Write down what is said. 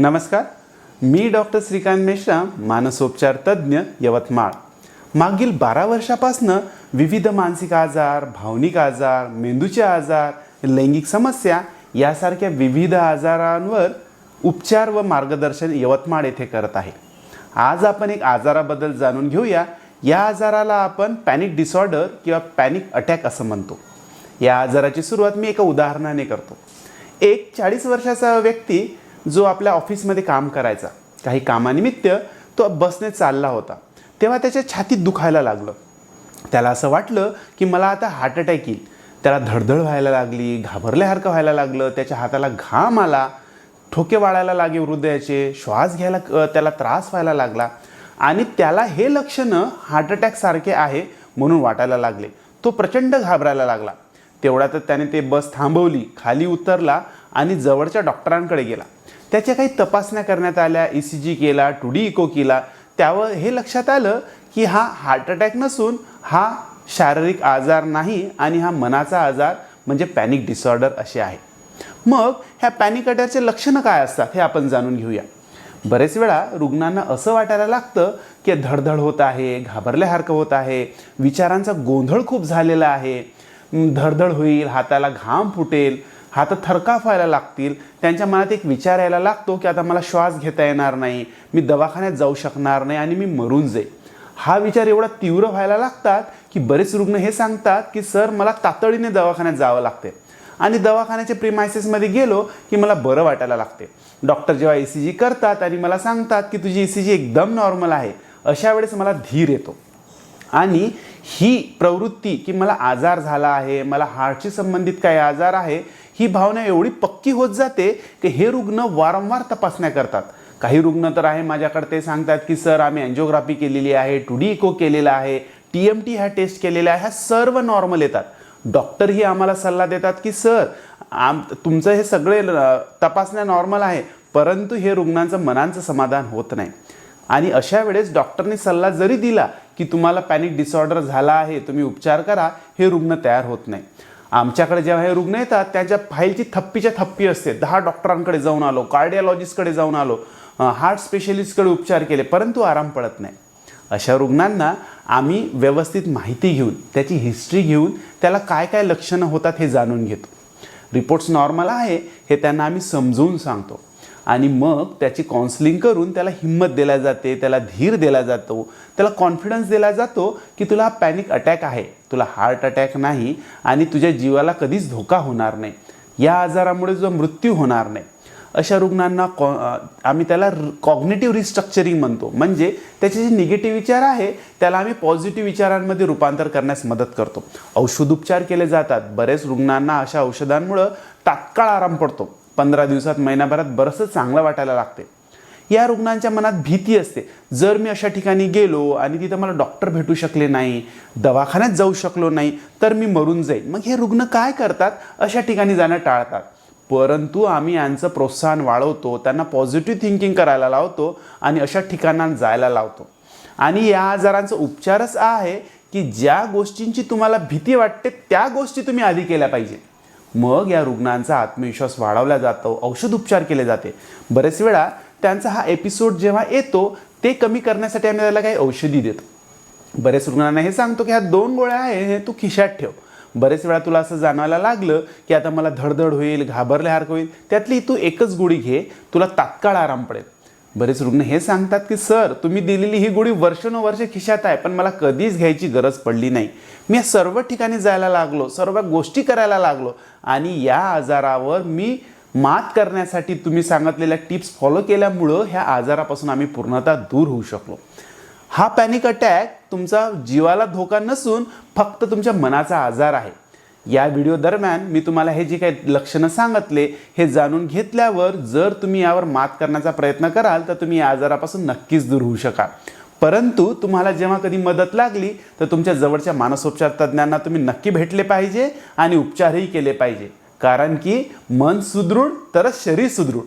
नमस्कार, मी डॉक्टर श्रीकांत मेश्राम, मानसोपचार तज्ज्ञ, यवतमाळ. मागील 12 वर्षापासून विविध मानसिक आजार, भावनिक आजार, मेंदूचे आजार, लैंगिक समस्या यासारख्या विविध आजारांवर उपचार व मार्गदर्शन यवतमाळ येथे करत आहे. आज आपण एक आजाराबद्दल जाणून घेऊया. या आजाराला आपण पॅनिक डिसऑर्डर किंवा पॅनिक अटॅक असं म्हणतो. या आजाराची सुरुवात मी एका उदाहरणाने करतो. एक 40 वर्षाचा व्यक्ती जो आपल्या ऑफिसमध्ये काम करायचा, काही कामानिमित्त तो बसने चालला होता, तेव्हा त्याच्या छातीत दुखायला लागलं. त्याला असं वाटलं की मला आता हार्ट अटॅक येईल. त्याला धडधड व्हायला लागली, घाबरल्यासारखं व्हायला लागलं, त्याच्या हाताला घाम आला, ठोके वाढायला लागले हृदयाचे, श्वास घ्यायला त्याला त्रास व्हायला लागला आणि त्याला हे लक्षणं हार्ट अटॅकसारखे आहे म्हणून वाटायला लागले. तो प्रचंड घाबरायला लागला. तेवढ्यातच त्याने ते बस थांबवली, खाली उतरला आणि जवळच्या डॉक्टरांकडे गेला. त्याच्या काही तपासण्या करण्यात आल्या, ECG केला, 2D इको केला. त्यावर हे लक्षात आलं की हा हार्ट अटॅक नसून हा शारीरिक आजार नाही आणि हा मनाचा आजार म्हणजे पॅनिक डिसऑर्डर असे आहे. मग ह्या पॅनिक अटॅकचे लक्षणं काय असतात हे आपण जाणून घेऊया. बरेच वेळा रुग्णांना असं वाटायला लागतं की धडधड होत आहे, घाबरल्यासारखं होत आहे, विचारांचा गोंधळ खूप झालेला आहे, धडधड होईल, हाताला घाम फुटेल, हात थरकाप व्हायला लागतील. त्यांच्या मनात एक विचार यायला लागतो की आता मला श्वास घेता येणार नाही, मी दवाखान्यात जाऊ शकणार नाही आणि मी मरून जाईल. हा विचार एवढा तीव्र व्हायला लागतात की बरेच रुग्ण हे सांगतात की सर मला तातडीने दवाखान्यात जावं लागते आणि दवाखान्याच्या प्रिमायसेसमध्ये गेलो की मला बरं वाटायला लागते. डॉक्टर जेव्हा ECG करतात आणि मला सांगतात की तुझी ECG एकदम नॉर्मल आहे, अशा वेळेस मला धीर येतो आणि ही प्रवृत्ती की मला आजार झाला आहे, मला हार्टशी संबंधित काही आजार आहे, ही भावना एवढी पक्की होत जाते की हे रुग्ण वारंवार तपासण्या करतात. काही रुग्ण तर आहे माझ्याकडे, ते सांगतात की सर आम्ही अँजिओग्राफी केलेली आहे, 2D इको केलेला आहे, TMT ह्या टेस्ट केलेल्या आहे, ह्या सर्व नॉर्मल येतात. डॉक्टरही आम्हाला सल्ला देतात की सर तुमचं हे सगळे तपासण्या नॉर्मल आहे, परंतु हे रुग्णांचं मनाचं समाधान होत नाही. आणि अशा वेळेस डॉक्टरने सल्ला जरी दिला की तुम्हाला पॅनिक डिसऑर्डर झाला आहे, तुम्ही उपचार करा, हे रुग्ण तयार होत नाही. आमच्याकडे जेव्हा हे रुग्ण येतात त्यांच्या फाईलची थप्पीच्या थप्पी असते. 10 डॉक्टरांकडे जाऊन आलो, कार्डिओलॉजिस्टकडे जाऊन आलो, हार्ट स्पेशलिस्टकडे उपचार केले, परंतु आराम पडत नाही. अशा रुग्णांना आम्ही व्यवस्थित माहिती घेऊन, त्याची हिस्ट्री घेऊन, त्याला काय काय लक्षणं होतात हे जाणून घेतो. रिपोर्ट्स नॉर्मल आहे हे त्यांना आम्ही समजवून सांगतो आणि मग त्याची काउन्सिलिंग करून त्याला हिंमत दिला जाते, त्याला धीर दिला जातो, त्याला कॉन्फिडन्स दिला जातो की तुला पॅनिक अटॅक आहे, तुला हार्ट अटॅक नाही आणि तुझ्या जीवाला कधीच धोका होणार नाही, या आजारामुळे तुझा मृत्यू होणार नाही. अशा रुग्णांना आम्ही त्याला कॉग्निटिव्ह रिस्ट्रक्चरिंग म्हणतो. म्हणजे त्याचे जे निगेटिव्ह विचार आहे त्याला आम्ही पॉझिटिव्ह विचारांमध्ये रूपांतर करण्यास मदत करतो. औषधोपचार केले जातात. बरेच रुग्णांना अशा औषधांमुळं तात्काळ आराम पडतो. 15 दिवसात, महिनाभरात बरंचसं चांगलं वाटायला लागते. या रुग्णांच्या मनात भीती असते, जर मी अशा ठिकाणी गेलो आणि तिथं मला डॉक्टर भेटू शकले नाही, दवाखान्यात जाऊ शकलो नाही, तर मी मरून जाईल. मग हे रुग्ण काय करतात, अशा ठिकाणी जाणं टाळतात. परंतु आम्ही यांचं प्रोत्साहन वाढवतो, त्यांना पॉझिटिव्ह थिंकिंग करायला लावतो आणि अशा ठिकाणांना जायला लावतो. आणि या आजारांचा उपचारच आहे की ज्या गोष्टींची तुम्हाला भीती वाटते त्या गोष्टी तुम्ही आधी केल्या पाहिजे. मग या रुग्णांचा आत्मविश्वास वाढवला जातो, औषध उपचार केले जाते. बरेच वेळा त्यांचा हा एपिसोड जेव्हा येतो ते कमी करण्यासाठी आम्ही त्याला काही औषधी देतो. बरेच रुग्णांना हे सांगतो की ह्या 2 गोळ्या आहे, हे तू खिशात ठेव. बरेच वेळा तुला असं जाणवायला लागलं की आता मला धडधड होईल, घाबरल्यासारखं होईल, त्यातली तू एकच गोळी घे, तुला तात्काळ आराम पडेल. बरेच रुग्ण हे सांगतात की सर तुम्ही दिलेली ही गोळी वर्षानुवर्षे खिशात आहे, पण मला कधीच घ्यायची गरज पडली नाही. मी या सर्व ठिकाणी जायला लागलो, सर्व गोष्टी करायला लागलो आणि या आजारावर मी मात करण्यासाठी तुम्ही सांगितलेल्या टिप्स फॉलो केल्यामुळं ह्या आजारापासून आम्ही पूर्णतः दूर होऊ शकलो. हा पॅनिक अटॅक तुमचा जीवाला धोका नसून फक्त तुमच्या मनाचा आजार आहे. या व्हिडिओ दरम्यान मी तुम्हाला हे जे काही लक्षणं सांगितले हे जाणून घेतल्यावर जर तुम्ही यावर मात करण्याचा प्रयत्न कराल तर तुम्ही या आजारापासून नक्कीच दूर होऊ शकाल. परंतु तुम्हाला जेव्हा कधी मदत लागली तर तुमच्या जवळच्या मानसोपचार तज्ज्ञांना तुम्ही नक्की भेटले पाहिजे आणि उपचारही केले पाहिजे. कारण की मन सुदृढ तरच शरीर सुदृढ.